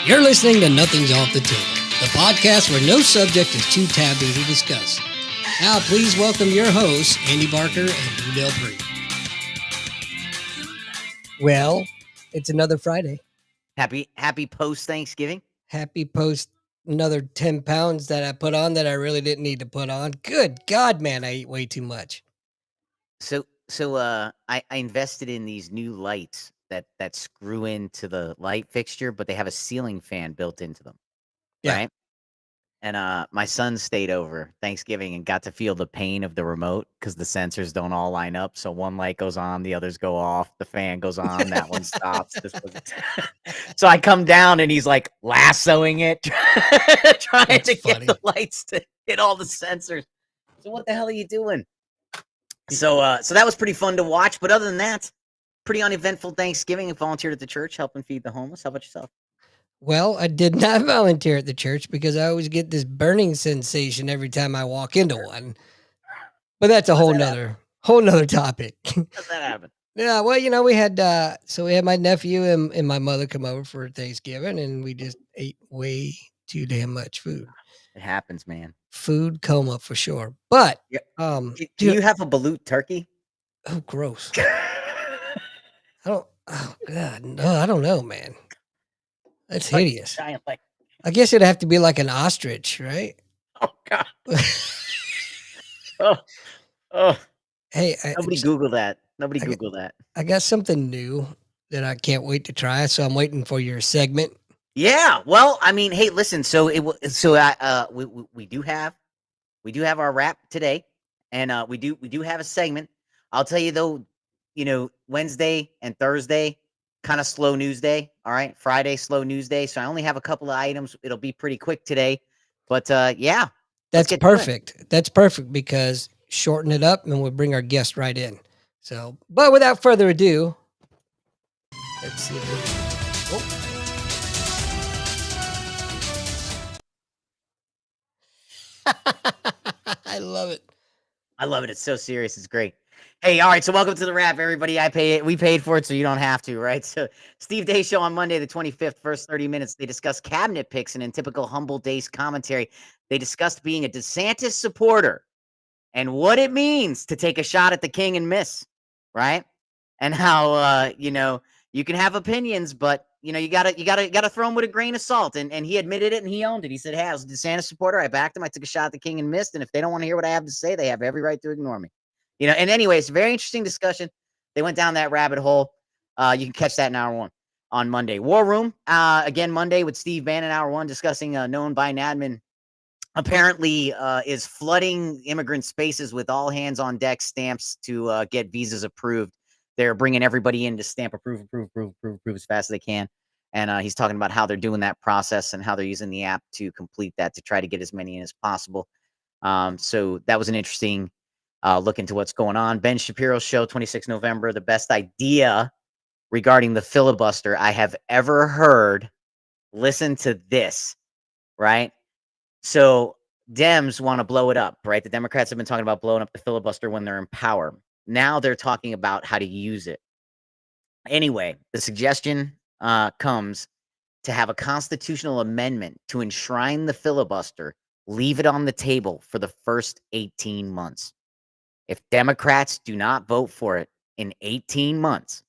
You're listening to Nothing's Off the Table, the podcast where no subject is too taboo to discuss. Now, please welcome your hosts, Andy Barker and Drew Del Pree. Well, it's another Friday. Happy post Thanksgiving. Happy post another 10 pounds that I put on that I really didn't need to put on. Good God, man, I eat way too much. I invested in these new lights that screw into the light fixture, but they have a ceiling fan built into them, Yeah. right? And my son stayed over Thanksgiving and got to feel the pain of the remote because the sensors don't all line up. So one light goes on, the others go off, the fan goes on, that one stops. So I come down and he's like lassoing it, trying That's to funny. get the lights to hit all the sensors. So what the hell are you doing? So that was pretty fun to watch. But other than that, pretty uneventful Thanksgiving. I volunteered at the church helping feed the homeless. How about yourself? Well, I did not volunteer at the church because I always get this burning sensation every time I walk into one. But that's a whole nother topic. How's that happen? Yeah, well, we had we had my nephew and my mother come over for Thanksgiving, and we just ate way too damn much food. It happens, man. Food coma for sure. But Do you have a balut turkey? oh, gross. Oh God, no, I don't know, man. That's hideous. Giant, like, I guess it'd have to be like an ostrich, right? oh God. Oh. Hey, Nobody Google that. Nobody I got- Google that. I got something new that I can't wait to try, so I'm waiting for your segment. Yeah. Well, I mean, hey, listen. So we do have our wrap today, and we do have a segment. I'll tell you though, Wednesday and Thursday, kind of slow news day. All right, Friday slow news day. So I only have a couple of items. It'll be pretty quick today, but yeah, That's perfect. That's perfect because shorten it up and we'll bring our guest right in. So, but without further ado, let's see. I love it. I love it. It's so serious. It's great. Hey, all right. So welcome to the wrap, everybody. We paid for it, so you don't have to, right? So Steve Day show on Monday, the 25th, first 30 minutes. They discussed cabinet picks, and in typical Humble Days commentary, they discussed being a DeSantis supporter and what it means to take a shot at the king and miss, right? And how you can have opinions, but you gotta throw them with a grain of salt. And he admitted it and he owned it. He said, "Hey, I was a DeSantis supporter. I backed him. I took a shot at the king and missed. And if they don't want to hear what I have to say, they have every right to ignore me." And anyway, it's a very interesting discussion. They went down that rabbit hole. You can catch that in hour one on Monday. War Room again Monday with Steve Bannon, hour one, discussing known Biden admin apparently is flooding immigrant spaces with all hands on deck stamps to get visas approved. They're bringing everybody in to stamp approve as fast as they can. And he's talking about how they're doing that process and how they're using the app to complete that to try to get as many in as possible. So that was an interesting look into what's going on. Ben Shapiro's show, 26 November, the best idea regarding the filibuster I have ever heard. Listen to this, right? So Dems want to blow it up, right? The Democrats have been talking about blowing up the filibuster when they're in power. Now they're talking about how to use it. Anyway, the suggestion comes to have a constitutional amendment to enshrine the filibuster, leave it on the table for the first 18 months. If Democrats do not vote for it in 18 months,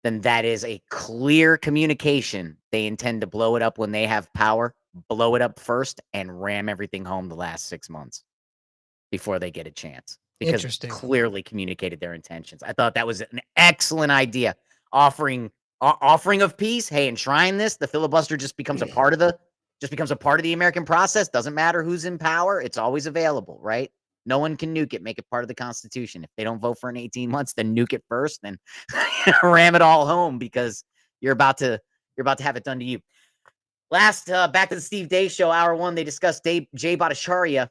then that is a clear communication. They intend to blow it up when they have power, blow it up first, and ram everything home the last 6 months before they get a chance. Because clearly communicated their intentions. I thought that was an excellent idea. Offering of peace. Hey, enshrine this. The filibuster just becomes a part of the American process. Doesn't matter who's in power. It's always available, right? No one can nuke it. Make it part of the Constitution. If they don't vote for an 18 months, then nuke it first, then ram it all home because you're about to have it done to you. Last, back to the Steve Day show, hour one. They discussed Jay Bhattacharya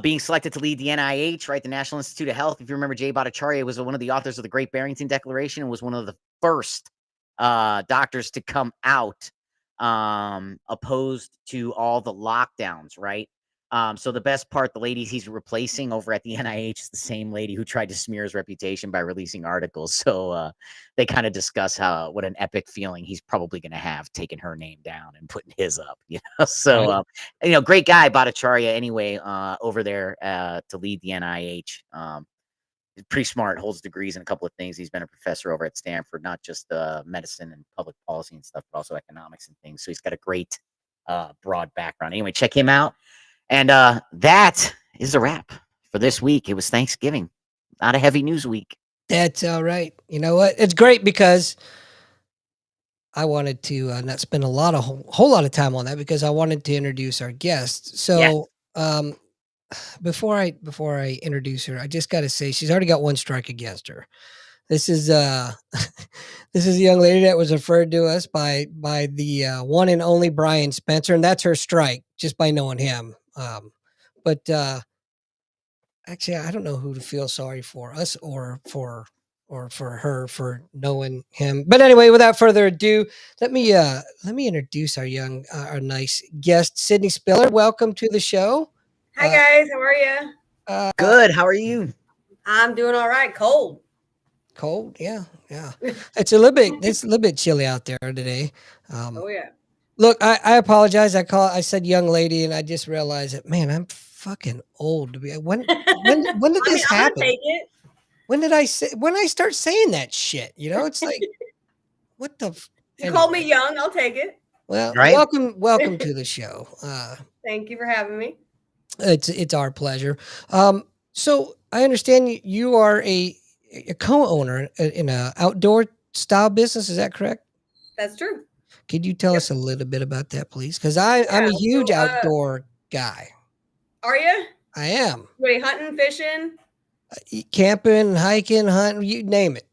being selected to lead the NIH, right? The National Institute of Health. If you remember, Jay Bhattacharya was one of the authors of the Great Barrington Declaration and was one of the first doctors to come out opposed to all the lockdowns, right? So the best part, the lady he's replacing over at the NIH is the same lady who tried to smear his reputation by releasing articles. So they kind of discuss what an epic feeling he's probably going to have taking her name down and putting his up. Right. Great guy, Bhattacharya. Anyway, over there to lead the NIH. Pretty smart, holds degrees in a couple of things. He's been a professor over at Stanford, not just medicine and public policy and stuff, but also economics and things. So he's got a great broad background. Anyway, check him out. And that is a wrap for this week. It was Thanksgiving, not a heavy news week. That's all right. You know what? It's great because I wanted to not spend a whole lot of time on that because I wanted to introduce our guest. Yes. So before I introduce her, I just got to say she's already got one strike against her. This is this is a young lady that was referred to us by the one and only Brian Spencer, and that's her strike just by knowing him. But actually, I don't know who to feel sorry for, us or for her for knowing him. But anyway, without further ado, let me introduce our nice guest, Sydney Spiller. Welcome to the show. Hi guys, how are you? Good. How are you? I'm doing all right. Cold. Cold, yeah. It's a little bit chilly out there today. Oh yeah. Look, I apologize. I said young lady, and I just realized that man, I'm fucking old to be. When did this I'm gonna happen? take it. When I start saying that shit? It's like what the. You called Anyway. me young. I'll take it. Well, Right? welcome to the show. Thank you for having me. It's our pleasure. So I understand you are a co-owner in a outdoor style business. Is that correct? That's true. Could you tell Yep. us a little bit about that, please? Because I'm a huge So, outdoor guy. are you? I am. Wait, hunting, fishing? Camping, hiking, hunting, you name it.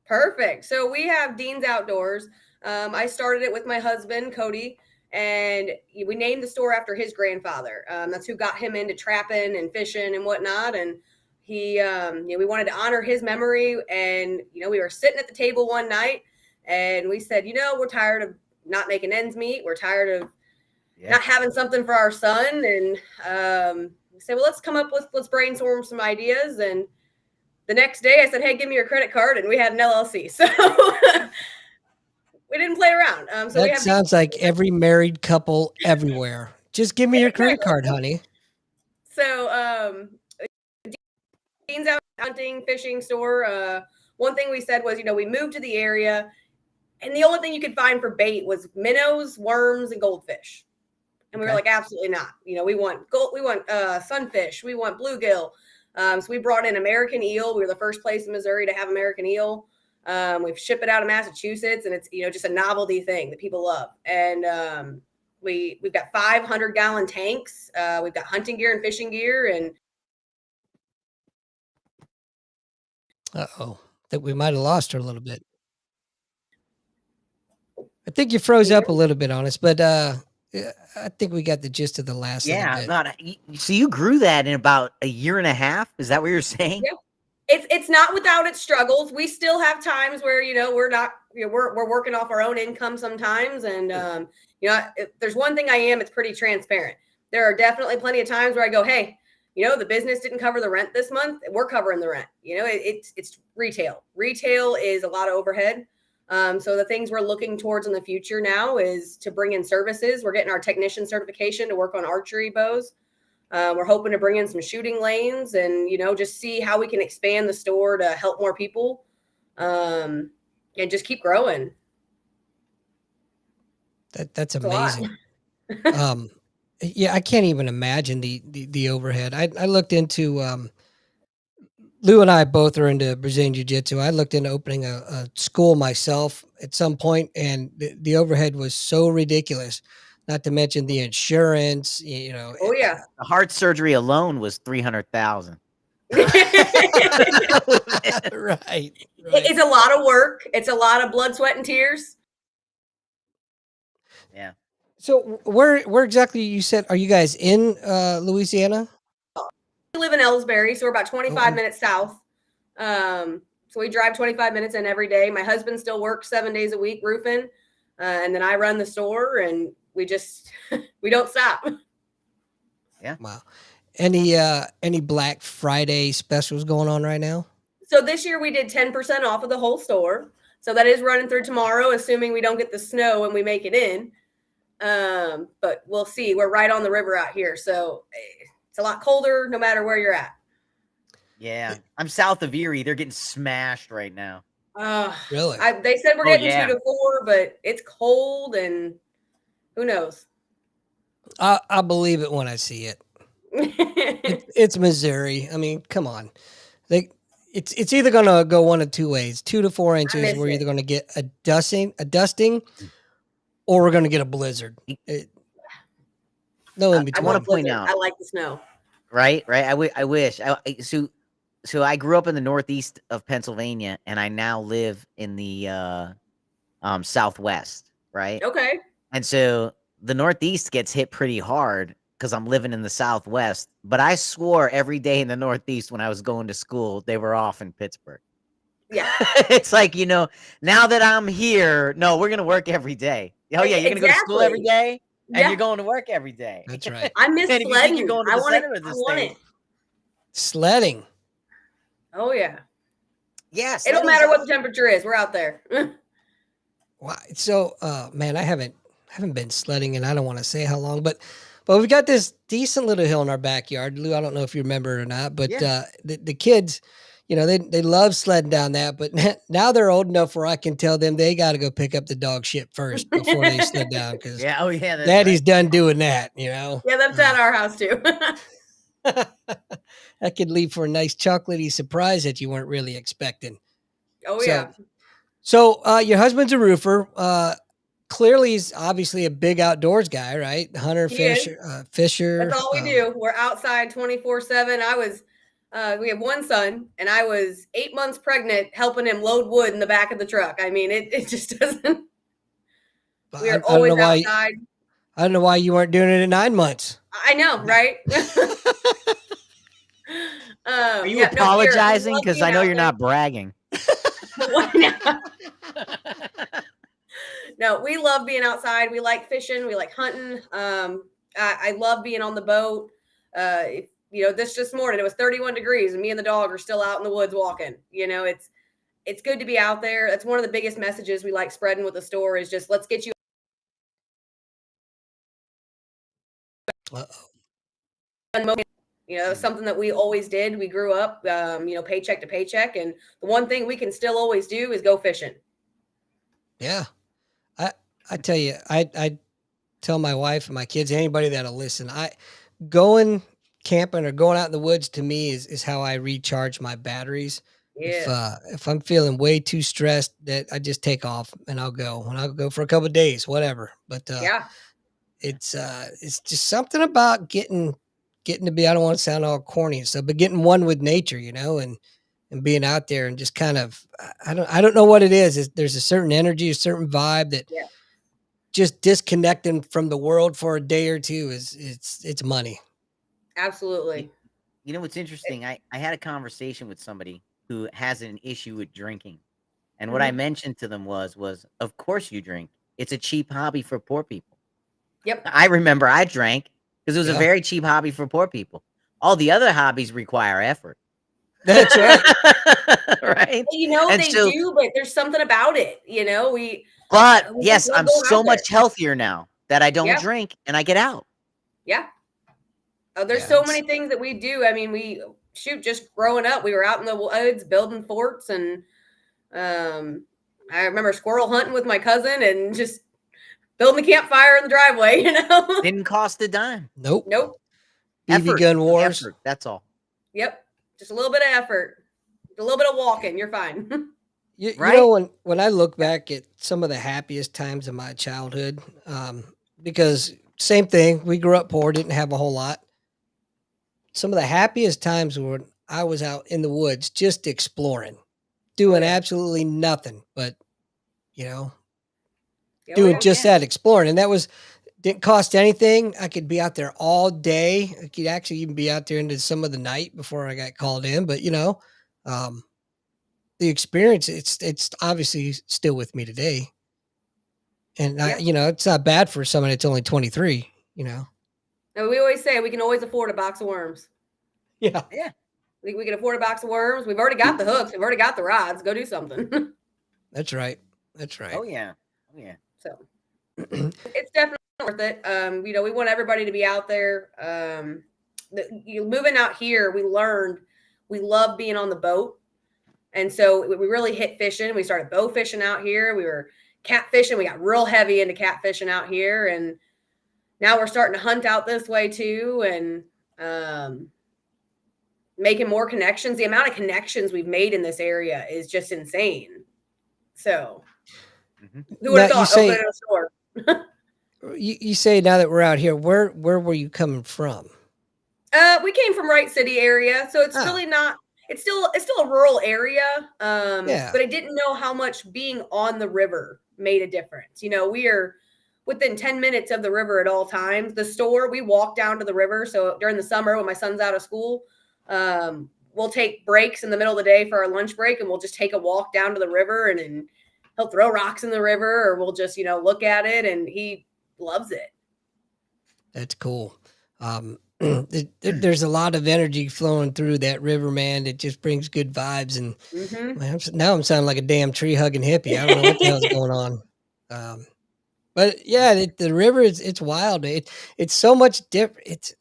Perfect. So we have Dean's Outdoors. I started it with my husband, Cody, and we named the store after his grandfather. That's who got him into trapping and fishing and whatnot. And he, we wanted to honor his memory. And, we were sitting at the table one night and we said, we're tired of not making ends meet. We're tired of not having something for our son. And we said, well, let's brainstorm some ideas. And the next day I said, hey, give me your credit card. And we had an LLC. So we didn't play around. So that sounds like every married couple everywhere. Just give me your credit card, honey. So Dean's Out hunting, fishing store. One thing we said was, we moved to the area and the only thing you could find for bait was minnows, worms, and goldfish. And we were like, absolutely not. We want sunfish, we want bluegill. So we brought in American eel. We were the first place in Missouri to have American eel. We've shipped it out of Massachusetts, and it's just a novelty thing that people love. And we've got 500-gallon tanks. We've got hunting gear and fishing gear, and I think we might have lost her a little bit. I think you froze up a little bit on us, but I think we got the gist of the last little bit. So you grew that in about a year and a half? Is that what you're saying? Yeah. It's not without its struggles. We still have times where we're working off our own income sometimes, and if there's one thing it's pretty transparent. There are definitely plenty of times where I go, hey, the business didn't cover the rent this month. We're covering the rent. It's retail. Retail is a lot of overhead. So the things we're looking towards in the future now is to bring in services. We're getting our technician certification to work on archery bows. We're hoping to bring in some shooting lanes and, just see how we can expand the store to help more people and just keep growing. That's amazing. Yeah, I can't even imagine the overhead. I looked into Lou and I both are into Brazilian Jiu-Jitsu. I looked into opening a school myself at some point, and the overhead was so ridiculous. Not to mention the insurance, Oh yeah, the heart surgery alone was $300,000. Right. It's a lot of work. It's a lot of blood, sweat, and tears. Yeah. So where exactly you said are you guys in Louisiana? We live in Ellsbury, so we're about 25 minutes south. So we drive 25 minutes in every day. My husband still works 7 days a week roofing, and then I run the store, and we don't stop. Yeah. Wow. Any Black Friday specials going on right now? So this year we did 10% off of the whole store. So that is running through tomorrow, assuming we don't get the snow and we make it in. But we'll see. We're right on the river out here, so it's a lot colder no matter where you're at. Yeah. I'm south of Erie. They're getting smashed right now. Really? They said we're Oh, getting yeah. 2 to 4, but it's cold and who knows. I believe it when I see it. It's Missouri. I mean, come on. It's either gonna go one of two ways. 2 to 4 I inches. miss We're it. either gonna get a dusting, or we're gonna get a blizzard. No in I between. want to point Blizzard. out, I like the snow. right? I wish. So I grew up in the northeast of Pennsylvania, and I now live in the Southwest, right? Okay. And so the Northeast gets hit pretty hard because I'm living in the Southwest. But I swore every day in the Northeast when I was going to school, they were off in Pittsburgh. Yeah. It's like, now that I'm here, no, we're going to work every day. Oh, yeah, you're going to go to school every day and you're going to work every day. That's right. I miss And if you think you're sledding. going to I the want it. center of I the want state, it. Sledding. Oh yeah. yeah, It don't matter what the temperature is. We're out there. Wow. So, man, I haven't been sledding, and I don't want to say how long, but we've got this decent little hill in our backyard. Lou, I don't know if you remember it or not, but Yeah. the kids, they love sledding down that. But now they're old enough where I can tell them they got to go pick up the dog shit first before they sled down, because Yeah, oh yeah, that's Daddy's right. done doing that. Yeah, that's at our house too. That could lead for a nice chocolatey surprise that you weren't really expecting. Oh So, yeah. So your husband's a roofer. Clearly, he's obviously a big outdoors guy, right? Hunter, He is. fisher. That's all we do. We're outside 24/7. We have one son, and I was 8 months pregnant helping him load wood in the back of the truck. I mean, it just doesn't. We are always outside. I don't know why you weren't doing it in 9 months. I know, right? Are you apologizing? Because I know you're not bragging. No, we love being outside. We like fishing. We like hunting. I love being on the boat. This morning it was 31 degrees, and me and the dog are still out in the woods walking. It's good to be out there. That's one of the biggest messages we like spreading with the store is just let's get you. It's something that we always did. We grew up, paycheck to paycheck, and the one thing we can still always do is go fishing. Yeah, I tell you, I tell my wife and my kids, anybody that'll listen, going camping or going out in the woods to me is how I recharge my batteries. Yeah. If I'm feeling way too stressed, that I just take off and I'll go for a couple of days, whatever. But Yeah. it's just something about getting to be, I don't want to sound all corny and stuff, but getting one with nature, and being out there and just kind of, I don't know what it is. There's a certain energy, a certain vibe that just disconnecting from the world for a day or two it's money. Absolutely. You know what's interesting? I had a conversation with somebody who has an issue with drinking. And what I mentioned to them was of course you drink. It's a cheap hobby for poor people. Yep. I remember I drank because it was a very cheap hobby for poor people. All the other hobbies require effort. That's right. Right? They do, but there's something about it. But yes, I'm so much healthier now that I don't drink and I get out. Yeah. Oh, there's so many things that we do. I mean, just growing up, we were out in the woods building forts, and I remember squirrel hunting with my cousin and just building a campfire in the driveway, Didn't cost a dime. Nope. BB gun wars. Effort, that's all. Yep. Just a little bit of effort. A little bit of walking. You're fine. You know, when I look back at some of the happiest times of my childhood, because same thing, we grew up poor, didn't have a whole lot. Some of the happiest times were when I was out in the woods just exploring, doing absolutely nothing but, doing just that, exploring. And that didn't cost anything. I could be out there all day. I could actually even be out there into some of the night before I got called in. But, the experience, it's obviously still with me today. And it's not bad for someone that's only 23, No, And we always say we can always afford a box of worms. Yeah. Yeah. We can afford a box of worms. We've already got the hooks. We've already got the rods. Go do something. That's right. That's right. Oh yeah. Oh yeah. So it's definitely worth it. We want everybody to be out there. Moving out here, we learned we love being on the boat. And so we really hit fishing. We started bow fishing out here. We were catfishing. We got real heavy into catfishing out here. And now we're starting to hunt out this way too. And making more connections. The amount of connections we've made in this area is just insane. So who would have thought opening a store? You say now that we're out here, where were you coming from? We came from Wright City area, so it's really not. It's still a rural area. Yeah. But I didn't know how much being on the river made a difference. We are within 10 minutes of the river at all times. The store, we walk down to the river. So during the summer when my son's out of school, we'll take breaks in the middle of the day for our lunch break, and we'll just take a walk down to the river, and he'll throw rocks in the river, or we'll just look at it, and he loves it. That's cool. There's a lot of energy flowing through that river, man. It just brings good vibes. And man, now I'm sounding like a damn tree hugging hippie. I don't know what the hell's going on. But yeah, the river it's wild. It's so much different.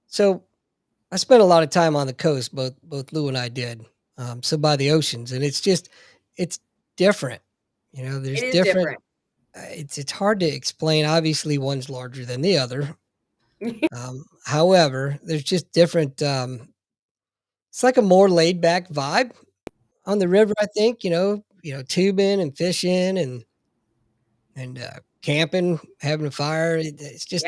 So I spent a lot of time on the coast. Both Lou and I did. So by the oceans, and it's different. There's It is different. different. It's hard to explain. Obviously, one's larger than the other. However, there's just different. It's like a more laid back vibe on the river. I think tubing and fishing and camping, having a fire. It's just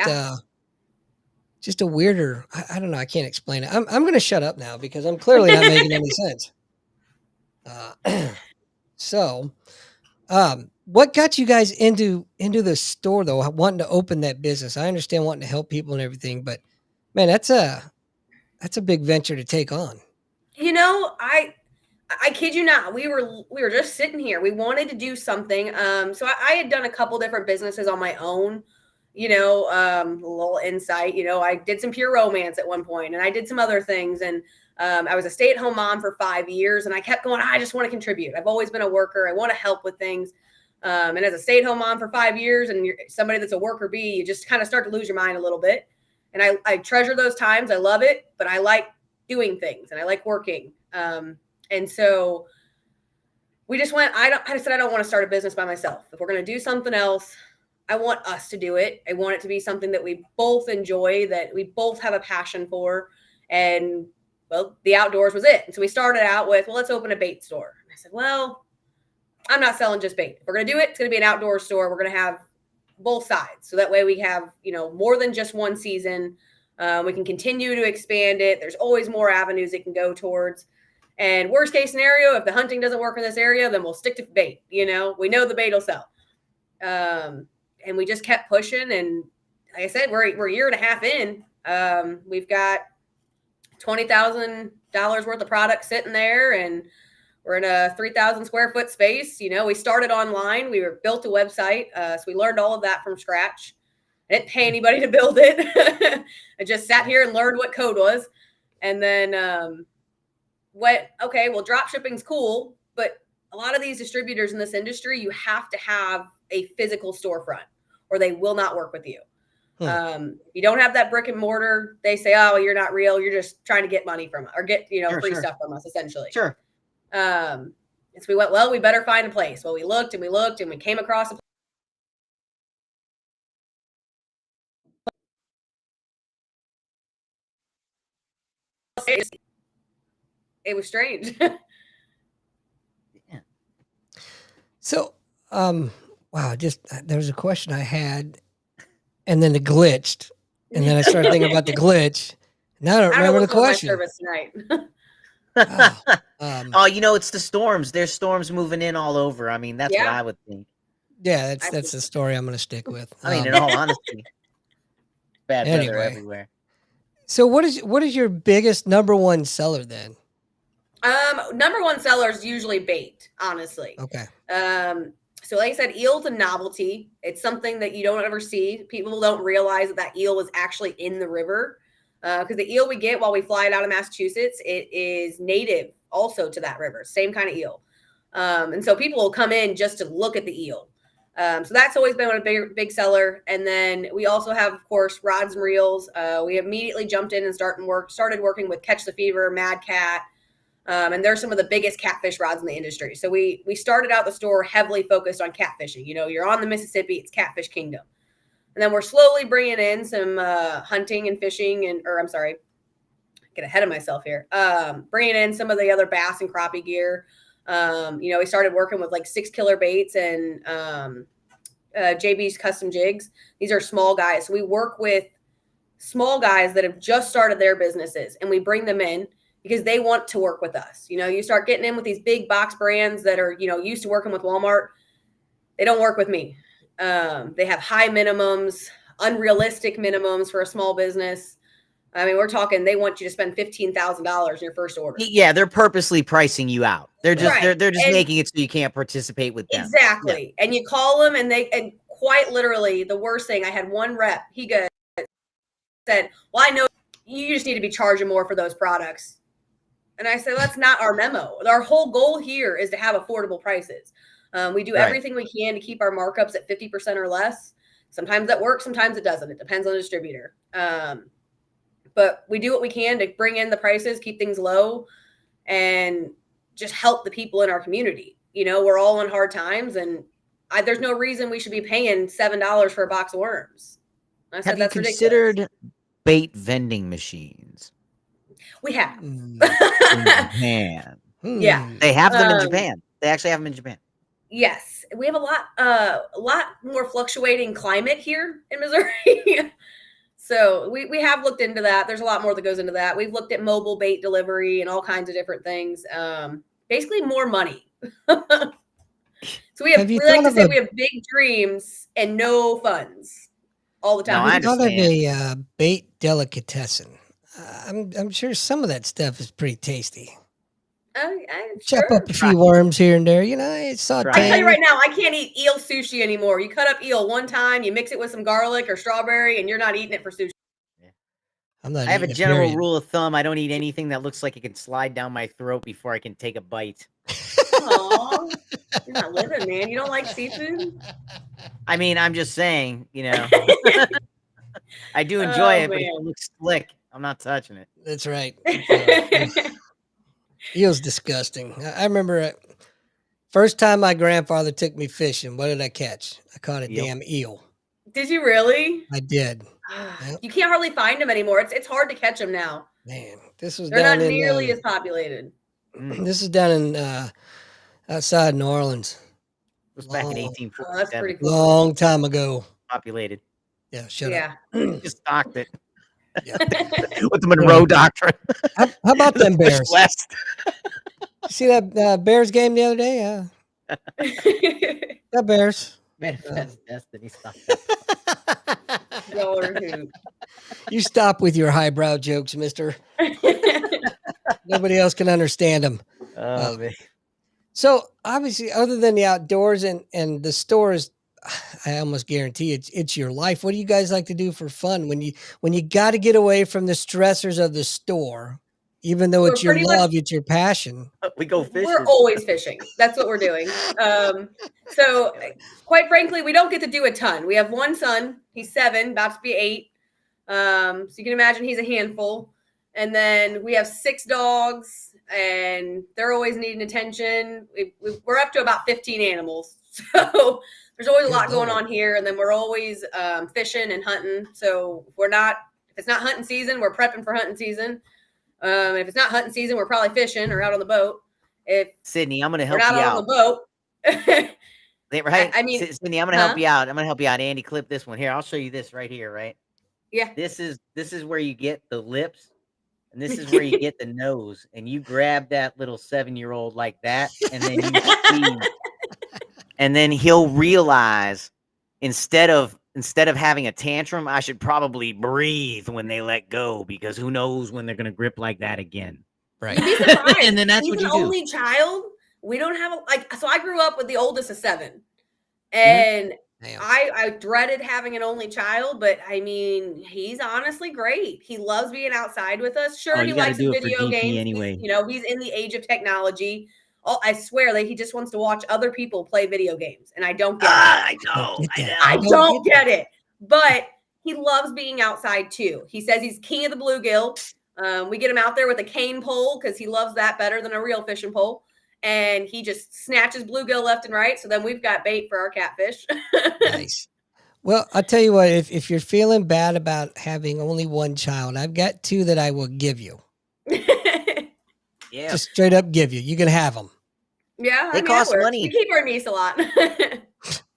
a weirder. I don't know. I can't explain it. I'm going to shut up now because I'm clearly not making any sense. So, what got you guys into the store though? Wanting to open that business? I understand wanting to help people and everything, but man, that's a big venture to take on. I kid you not. We were just sitting here. We wanted to do something. So I had done a couple different businesses on my own. A little insight. I did some pure romance at one point, and I did some other things. And I was a stay-at-home mom for 5 years, and I kept going, I just want to contribute. I've always been a worker. I want to help with things. And as a stay-at-home mom for 5 years, and you're somebody that's a worker bee, you just kind of start to lose your mind a little bit. And I treasure those times. I love it, but I like doing things, and I like working. And so we just went, I said, I don't want to start a business by myself. If we're going to do something else, I want us to do it. I want it to be something that we both enjoy, that we both have a passion for. And well, the outdoors was it. And so we started out with, well, let's open a bait store. And I said, well, I'm not selling just bait. If we're going to do it, it's going to be an outdoor store. We're going to have both sides. So that way we have, more than just one season. We can continue to expand it. There's always more avenues it can go towards. And worst case scenario, if the hunting doesn't work in this area, then we'll stick to bait. We know the bait will sell. And we just kept pushing. And like I said, we're a year and a half in. We've got $20,000 worth of product sitting there, and we're in a 3,000 square foot space. We started online. We built a website. So we learned all of that from scratch. I didn't pay anybody to build it. I just sat here and learned what code was. And then okay, well, drop shipping's cool, but a lot of these distributors in this industry, you have to have a physical storefront or they will not work with you. If you don't have that brick and mortar, they say, oh, you're not real. You're just trying to get money from us or get, free stuff from us, essentially. Sure. And so we went, well, we better find a place. Well, we looked and we came across a place. It was strange. Yeah. So, wow, there was a question I had, and then it glitched, and then I started thinking about the glitch. Now I don't remember the question. My service tonight. It's the storms. There's storms moving in all over. I mean, that's what I would think. Yeah, that's the story I'm going to stick with. I mean, in all honesty, bad weather everywhere. So, what is your biggest number one seller then? Number one seller is usually bait, honestly. Okay. So like I said, eel's a novelty. It's something that you don't ever see. People don't realize that eel is actually in the river. Because the eel we get while we fly it out of Massachusetts, it is native also to that river. Same kind of eel. And so people will come in just to look at the eel. So that's always been a big seller. And then we also have, of course, rods and reels. We immediately jumped in and started working with Catch the Fever, Mad Cat. And they're some of the biggest catfish rods in the industry. So we started out the store heavily focused on catfishing. You know, you're on the Mississippi, it's catfish kingdom. And then we're slowly bringing in some hunting and fishing get ahead of myself here. Bringing in some of the other bass and crappie gear. You know, we started working with like 6 Killer Baits and JB's Custom Jigs. These are small guys. So we work with small guys that have just started their businesses, and we bring them in because they want to work with us. You know, you start getting in with these big box brands that are, you know, used to working with Walmart. They don't work with me. They have high minimums, unrealistic minimums for a small business. I mean, we're talking, they want you to spend $15,000 in your first order. Yeah, they're purposely pricing you out. They're just Right. they're just making it so you can't participate with them. Exactly. Yeah. And you call them and quite literally the worst thing, I had one rep, he said, well, I know you just need to be charging more for those products. And I said, that's not our memo. Our whole goal here is to have affordable prices. We do everything we can to keep our markups at 50% or less. Sometimes that works, sometimes it doesn't. It depends on the distributor. But we do what we can to bring in the prices, keep things low, and just help the people in our community. You know, we're all in hard times, and there's no reason we should be paying $7 for a box of worms. I said, have you considered bait vending machines? We have. In Japan. Yeah. They have them in Japan. They actually have them in Japan. Yes. We have a lot more fluctuating climate here in Missouri. So we have looked into that. There's a lot more that goes into that. We've looked at mobile bait delivery and all kinds of different things. Basically more money. So we like to say we have big dreams and no funds all the time. No, I thought of a bait delicatessen. I'm sure some of that stuff is pretty tasty. Chop up a few worms here and there, you know. It's sauteed. I tell you right now, I can't eat eel sushi anymore. You cut up eel one time, you mix it with some garlic or strawberry, and you're not eating it for sushi. I have a general rule of thumb. I don't eat anything that looks like it can slide down my throat before I can take a bite. Aw, you're not living, man. You don't like seafood? I mean, I'm just saying, you know. I do enjoy it, but if it looks slick, I'm not touching it. That's right. Eel's disgusting. I remember first time my grandfather took me fishing. What did I catch? I caught a damn eel. Did you really? I did. You can't hardly find them anymore. It's hard to catch them now. Man, they're not nearly as populated. This is down in outside New Orleans. It was back in 1847. Oh, that's pretty cool. Long time ago. Populated. Yeah, shut up. Just stocked it. Yeah. With the Monroe Doctrine. How about them Bears? You see that Bears game the other day? That Bears. Manifest Destiny. You stop with your highbrow jokes, mister. Nobody else can understand them. Oh, man. So obviously, other than the outdoors and the stores, I almost guarantee it's your life. What do you guys like to do for fun when you got to get away from the stressors of the store, even though it's your love, it's your passion? We go fishing. We're always fishing. That's what we're doing. So quite frankly, we don't get to do a ton. We have one son. He's 7, about to be 8. So you can imagine he's a handful. And then we have 6 dogs, and they're always needing attention. We're up to about 15 animals. So there's always a lot going on here. And then we're always fishing and hunting. So if it's not hunting season, we're prepping for hunting season. If it's not hunting season, we're probably fishing or out on the boat. Sydney, I'm going to help you out. We're not on the boat. Right? I mean, Sydney, I'm going to help you out. I'm going to help you out. Andy, clip this one here. I'll show you this right here, right? Yeah. This is where you get the lips, and this is where you get the nose. And you grab that little 7-year-old like that, and then you squeeze. And then he'll realize instead of having a tantrum, I should probably breathe when they let go, because who knows when they're going to grip like that again. Right. And then that's what you do. He's an only child. We don't have so I grew up with the oldest of 7. And Damn. I dreaded having an only child, but I mean, he's honestly great. He loves being outside with us. Sure, Oh, he you got to likes his do it for video DP games. anyway. He's in the age of technology. Oh, I swear that he just wants to watch other people play video games, and I don't get it. I know. I don't get it. But he loves being outside too. He says he's king of the bluegill. We get him out there with a cane pole because he loves that better than a real fishing pole. And he just snatches bluegill left and right. So then we've got bait for our catfish. Nice. Well, I'll tell you what, if you're feeling bad about having only one child, I've got two that I will give you. Yeah. Just straight up give you. You can have them. Yeah, They cost money. We keep our niece a lot.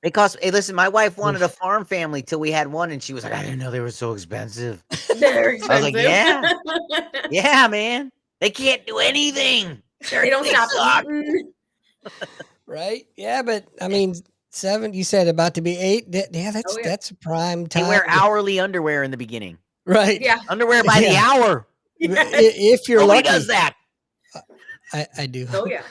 They cost. Hey, listen, my wife wanted a farm family till we had one, and she was like, "I didn't know they were so expensive." They're expensive. I was like, "Yeah, yeah, man. They can't do anything. They don't stop suck." eating. Right? Yeah, but I mean, 7, you said about to be 8. Yeah, that's a prime They time. wear hourly underwear in the beginning. Right. Yeah. Underwear by the hour. Yes. If you're Nobody lucky. does that. I do. Oh, yeah.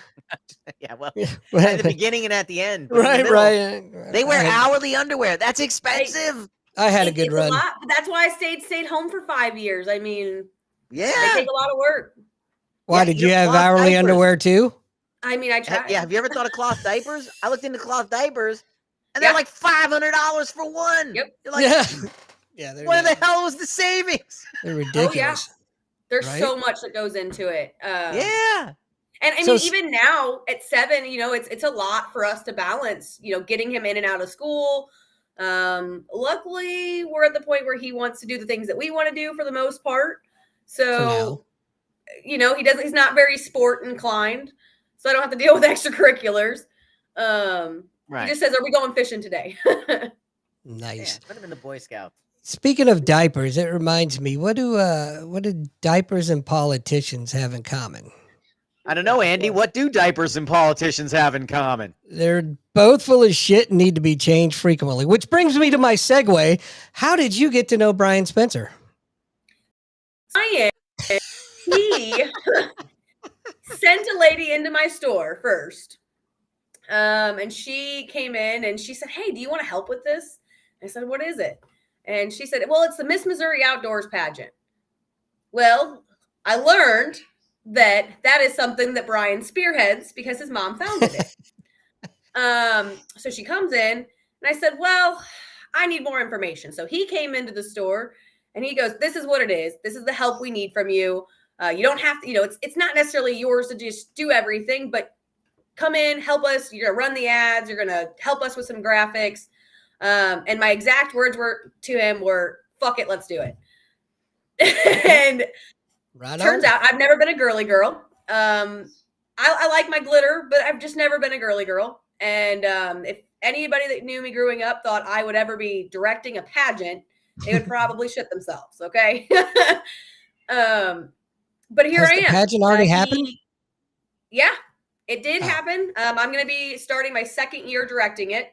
Yeah, well, Yeah, at the beginning and at the end. But in the right, middle, right. They wear hourly underwear. That's expensive. I had a good it's run. A lot, but that's why I stayed home for 5 years. I mean, Yeah. they take a lot of work. Why Yeah, did you you know, have cloth hourly diapers. underwear too? I mean, I tried. Yeah, have you ever thought of cloth diapers? I looked into cloth diapers, and they're Yeah. like $500 for one. Yep. You're like, Yeah. what the hell was the savings? They're ridiculous. Oh, yeah. There's right? so much that goes into it. Yeah. And I So mean, s- even now at 7, it's a lot for us to balance, getting him in and out of school. Luckily, we're at the point where he wants to do the things that we want to do for the most part. So, he's not very sport inclined. So I don't have to deal with extracurriculars. Right. He just says, "Are we going fishing today?" Nice. Yeah, put him in the Boy Scouts. Speaking of diapers, it reminds me, what do diapers and politicians have in common? I don't know, Andy. What do diapers and politicians have in common? They're both full of shit and need to be changed frequently, which brings me to my segue. How did you get to know Brian Spencer? He sent a lady into my store first. And she came in and she said, "Hey, do you want to help with this?" I said, "What is it?" And she said, "Well, it's the Miss Missouri Outdoors Pageant." Well, I learned that is something that Brian spearheads because his mom founded it. So she comes in and I said, "Well, I need more information." So he came into the store and he goes, "This is what it is. This is the help we need from you. You don't have to, it's not necessarily yours to just do everything, but come in, help us. You're going to run the ads. You're going to help us with some graphics." And my exact words to him were, "Fuck it, let's do it." And turns out I've never been a girly girl. I like my glitter, but I've just never been a girly girl. And if anybody that knew me growing up thought I would ever be directing a pageant, they would probably shit themselves. Okay. But here I am. The pageant already happened? Yeah, it did happen. I'm going to be starting my 2nd year directing it.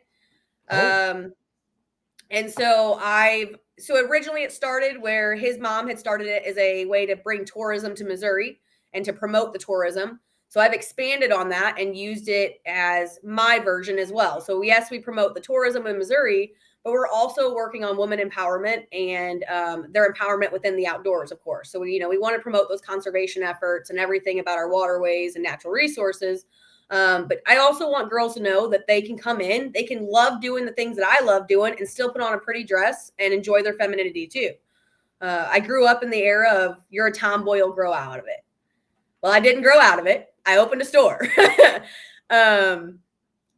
And so originally it started where his mom had started it as a way to bring tourism to Missouri and to promote the tourism. So I've expanded on that and used it as my version as well. So yes, we promote the tourism in Missouri, but we're also working on women empowerment and their empowerment within the outdoors, of course. So we want to promote those conservation efforts and everything about our waterways and natural resources. But I also want girls to know that they can come in, they can love doing the things that I love doing and still put on a pretty dress and enjoy their femininity too. I grew up in the era of you're a tomboy, you'll grow out of it. Well, I didn't grow out of it. I opened a store. And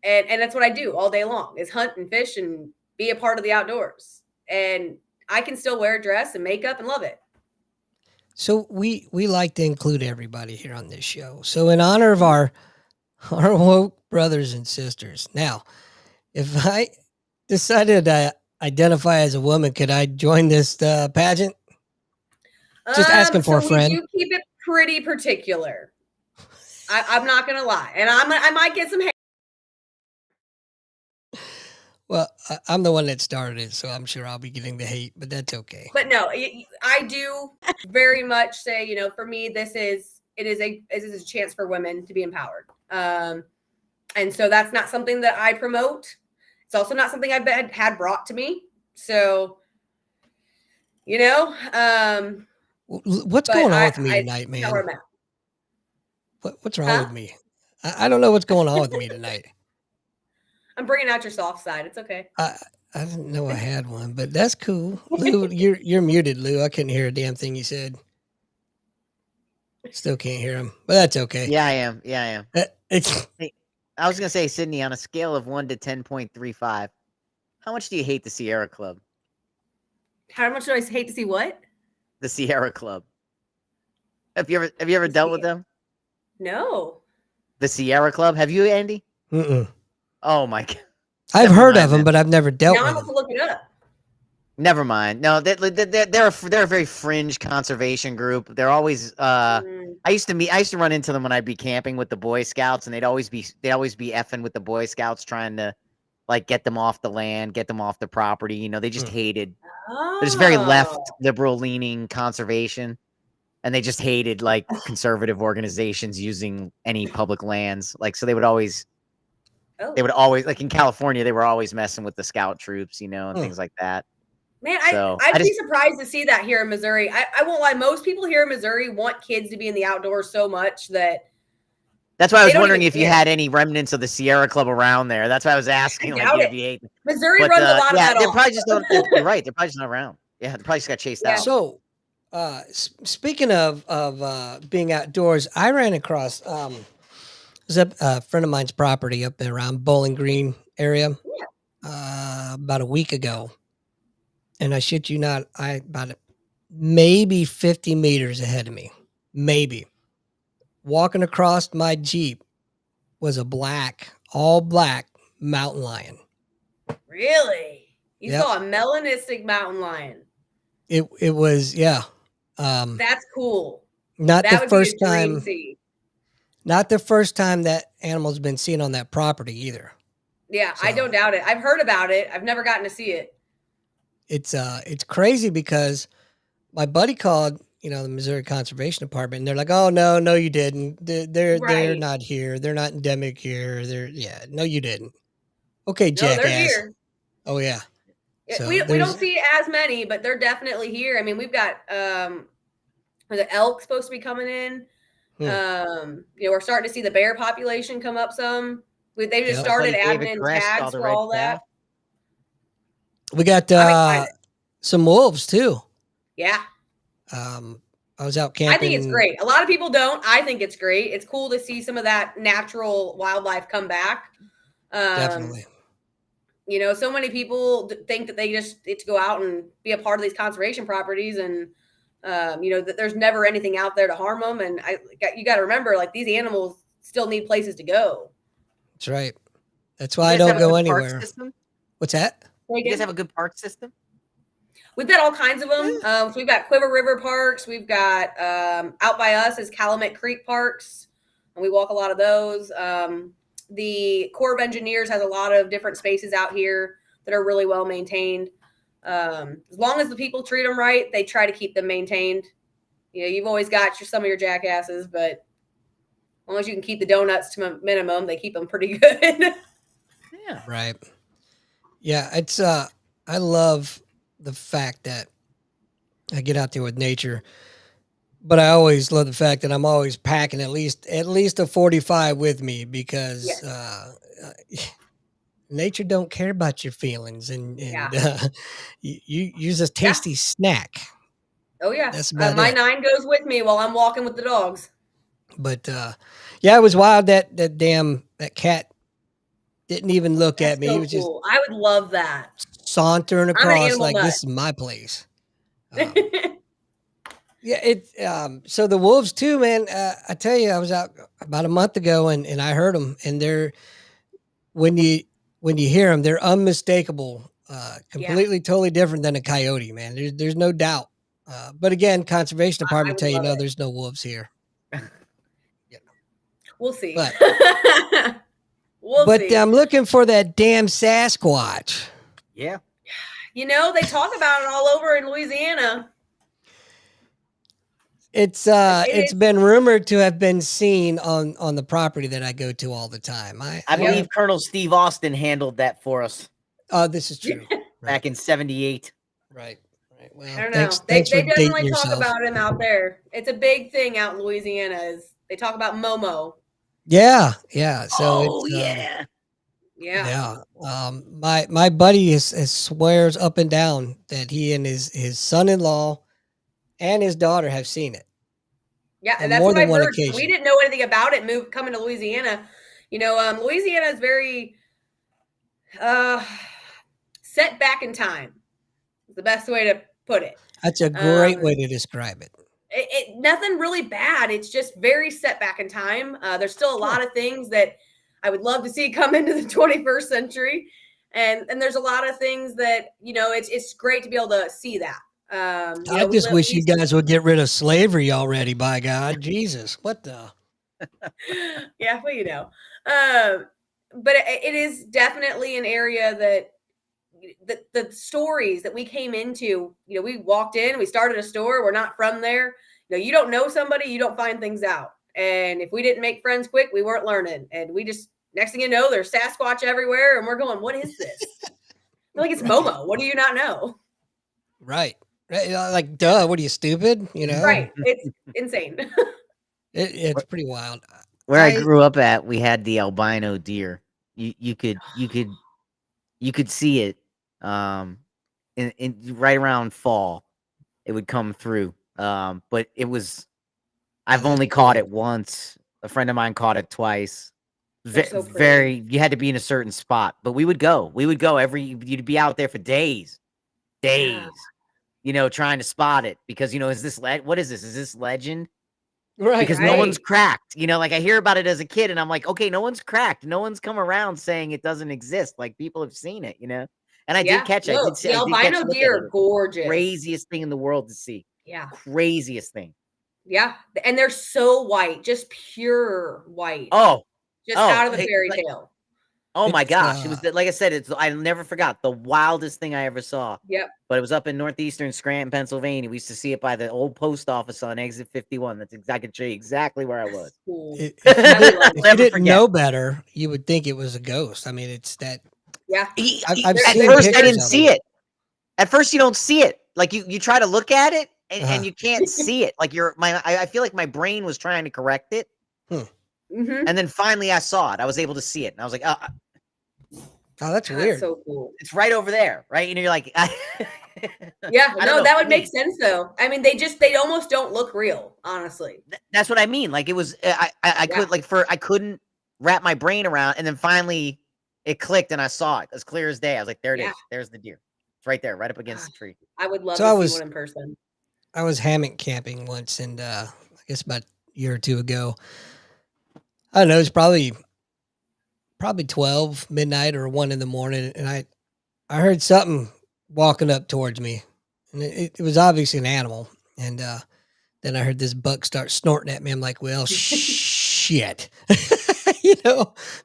that's what I do all day long is hunt and fish and be a part of the outdoors. And I can still wear a dress and makeup and love it. So we like to include everybody here on this show. So in honor of our woke brothers and sisters. Now, if I decided to identify as a woman, could I join this pageant? Just asking for a friend. We do keep it pretty particular. I'm not gonna lie, and I might get some hate. Well, I'm the one that started it, so I'm sure I'll be getting the hate, but that's okay. But no, I do very much say, for me, it is a chance for women to be empowered. And so that's not something that I promote. It's also not something I've had brought to me. So, you know, What's but going on with me tonight, that's not where man? I'm at. What's wrong Huh? with me? I don't know what's going on with me tonight. I'm bringing out your soft side. It's okay. I I didn't know I had one, but that's cool. Lou, you're muted, Lou. I couldn't hear a damn thing you said. Still can't hear him, but that's okay. Yeah, I am. Yeah, I am. It's Hey, I was gonna say, Sydney, on a scale of 1 to 10.35, how much do you hate the Sierra Club? How much do I hate to see what? The Sierra Club. Have you ever dealt with them? No. The Sierra Club? Have you, Andy? mm-mm. Oh my god. I've Never heard mind of them, then. but I've never dealt Now with I'm about them. to look it up. Never mind. No, they're a very fringe conservation group. They're always Mm, I used to run into them when I'd be camping with the Boy Scouts, and they'd always be effing with the Boy Scouts, trying to like get them off the land, get them off the property. You know, they just hated. There's very left oh. liberal leaning conservation, and they just hated like conservative organizations using any public lands. Like, so they would always Oh. like in California, they were always messing with the scout troops, you know, and things like that. Man, So I I'd be just surprised to see that here in Missouri. I won't lie. Most people here in Missouri want kids to be in the outdoors so much that that's why I they was don't wondering even if you care. had any remnants of the Sierra Club around there. That's why I was I asking, like, doubt if it. you hate. Missouri But runs a lot of yeah, that they're off. probably just don't. You're right. They're probably just not around. Yeah, they probably just got chased Yeah. out. So, speaking of being outdoors, I ran across it was a friend of mine's property up there around Bowling Green area about a week ago, and I shit you not, maybe 50 meters ahead of me, maybe walking across my Jeep was a all black mountain lion. Really? You Yep. saw a melanistic mountain lion. It was, yeah. That's cool. Not the That would be a first dream time. see. Not the first time that animal's been seen on that property either. Yeah, I So don't doubt it. I've heard about it. I've never gotten to see it. it's crazy because my buddy called, the Missouri Conservation Department, and they're like, "Oh no, you didn't. They're Right. not here. They're not endemic here. No, you didn't. Okay, No, they're jackass. here. Oh yeah. So We there's don't see as many, but they're definitely here. I mean, we've got the elk supposed to be coming in. We're starting to see the bear population come up some. They just Yep. started Buddy adding David in Crest saw tags the for red all that. calf. We got I'm excited. some wolves too. Yeah. I was out I think it's camping. great. A lot of people don't. I think it's great. It's cool to see some of that natural wildlife come back. Definitely. So many people think that they just get to go out and be a part of these conservation properties, and that there's never anything out there to harm them. And you got to remember, like, these animals still need places to go. That's right. That's why I don't go anywhere. System? What's that? You guys have a good park system? We've got all kinds of them. So we've got Quiver River Parks. We've got out by us is Calumet Creek Parks, and we walk a lot of those. The Corps of Engineers has a lot of different spaces out here that are really well maintained. As long as the people treat them right, they try to keep them maintained. You've always got some of your jackasses, but as long as you can keep the donuts to a minimum, they keep them pretty good. Yeah. Right. Yeah, it's I love the fact that I get out there with nature, but I always love the fact that I'm always packing at least a 45 with me because Yes. Nature don't care about your feelings, and you use a tasty snack. Oh yeah, That's about my it. 9 goes with me while I'm walking with the dogs. But yeah, it was wild that that cat didn't even look That's at me. so He was just cool. I would love that. sauntering I'm an across animal like nut. this is my place. Yeah, so the wolves too, man. I tell you, I was out about a month ago, and I heard them, and they're when you hear them, they're unmistakable, completely, totally different than a coyote, man. There's no doubt. But again, conservation I department would tell you love no, it. there's no wolves here. We'll see. But we'll see. I'm looking for that damn Sasquatch. Yeah. They talk about it all over in Louisiana. It's been rumored to have been seen on the property that I go to all the time. I believe Colonel Steve Austin handled that for us. This is true. back in '78. Right. Right. I Well, don't know. thanks They for dating definitely talk yourself. about him out there. It's a big thing out in Louisiana. Is they talk about Momo. Yeah. Yeah. So Oh it's yeah. Yeah. my buddy is swears up and down that he and his son-in-law and his daughter have seen it Yeah, on that's more what than I've one heard. We occasion. didn't know anything about it. Coming to Louisiana, Louisiana is very uh, set back in time. Is the best way to put it. That's a great way to describe it. Nothing really bad. It's just very set back in time. There's still a lot of things that I would love to see come into the 21st century, and there's a lot of things that it's great to be able to see that. I just wish you guys would get rid of slavery already. By God, Jesus, what the? Yeah, well, but it is definitely an area that the stories that we came into, we walked in, we started a store, we're not from there. You don't know somebody, you don't find things out. And if we didn't make friends quick, we weren't learning. And we just, next thing you know, there's Sasquatch everywhere. And we're going, what is this? Like, it's Momo. What do you not know? Right. Like, duh, what are you, stupid? Right. It's insane. It's pretty wild. Where I grew up at, we had the albino deer. You could see it in right around fall. It would come through. But it was I've only caught it once. A friend of mine caught it twice. So very you had to be in a certain spot, but we would go you'd be out there for days trying to spot it because what is this? Is this legend? Right. Because no one's cracked. Like I hear about it as a kid and I'm like, okay, no one's cracked. No one's come around saying it doesn't exist. Like people have seen it, And I did catch it. I did see the albino deer are gorgeous. Craziest thing in the world to see. Yeah. Craziest thing. Yeah. And they're so white, just pure white. Just out of the fairy tale. Oh my gosh. It was like I said, I never forgot the wildest thing I ever saw. Yep. But it was up in northeastern Scranton, Pennsylvania. We used to see it by the old post office on exit 51. That's I can show you exactly where I was. Cool. If you didn't know better, you would think it was a ghost. I mean, it's that. Yeah. I've at seen first I didn't pictures of see it. At first you don't see it. Like you try to look at it and you can't see it. Like I feel like my brain was trying to correct it. Mm-hmm. And then finally I saw it. I was able to see it. And I was like, oh, that's weird. So cool. It's right over there, right? And you're like, yeah, no, that would make sense though. I mean, they almost don't look real, honestly. That's what I mean. Like it was, I couldn't wrap my brain around, and then finally it clicked, and I saw it as clear as day. I was like, there it is. There's the deer. It's right there, right up against the tree. I would love to see one in person. I was hammock camping once, and I guess about a year or two ago. I don't know. It's probably 12 midnight or 1 in the morning, and I heard something walking up towards me, and it was obviously an animal. And then I heard this buck start snorting at me. I'm like, well, shit.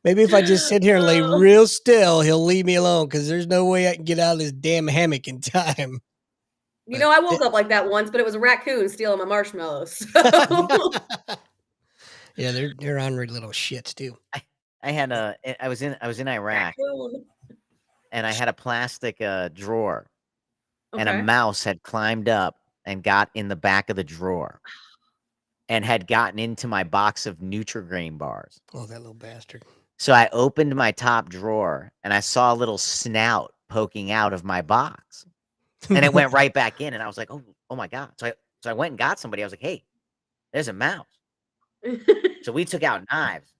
Maybe if I just sit here and lay real still, he'll leave me alone because there's no way I can get out of this damn hammock in time. I woke up like that once, but it was a raccoon stealing my marshmallows. So. Yeah, they're ornery little shits too. I was in Iraq, and I had a plastic drawer, and a mouse had climbed up and got in the back of the drawer, and had gotten into my box of Nutri-Grain bars. Oh, that little bastard! So I opened my top drawer, and I saw a little snout poking out of my box, and it went right back in, and I was like, oh my God! So I went and got somebody. I was like, hey, there's a mouse. So we took out knives.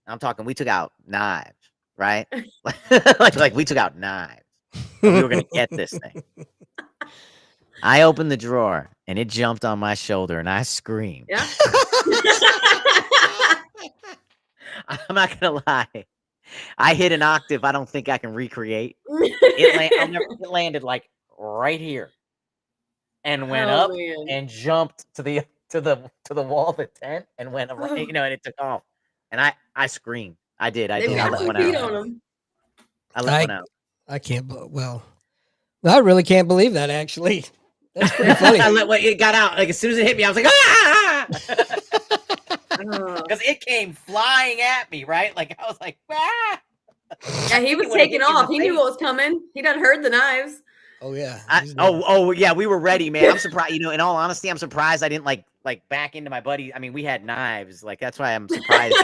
We took out knives, right? like we took out knives. And we were going to get this thing. I opened the drawer and it jumped on my shoulder and I screamed. Yeah. I'm not going to lie. I hit an octave I don't think I can recreate. It landed like right here and went up and jumped to the wall of the tent and went around, and it took off. And I screamed. I did. I let one out. I let one out. I can't. Well, I really can't believe that. Actually, that's pretty funny. It got out. Like as soon as it hit me, I was like, ah! Because it came flying at me. Right? Like I was like, ah! Yeah, he was taking off. He knew what was coming. He done heard the knives. Oh yeah. Yeah, we were ready, man. I'm surprised. In all honesty, I'm surprised I didn't like back into my buddy. I mean, we had knives. Like that's why I'm surprised.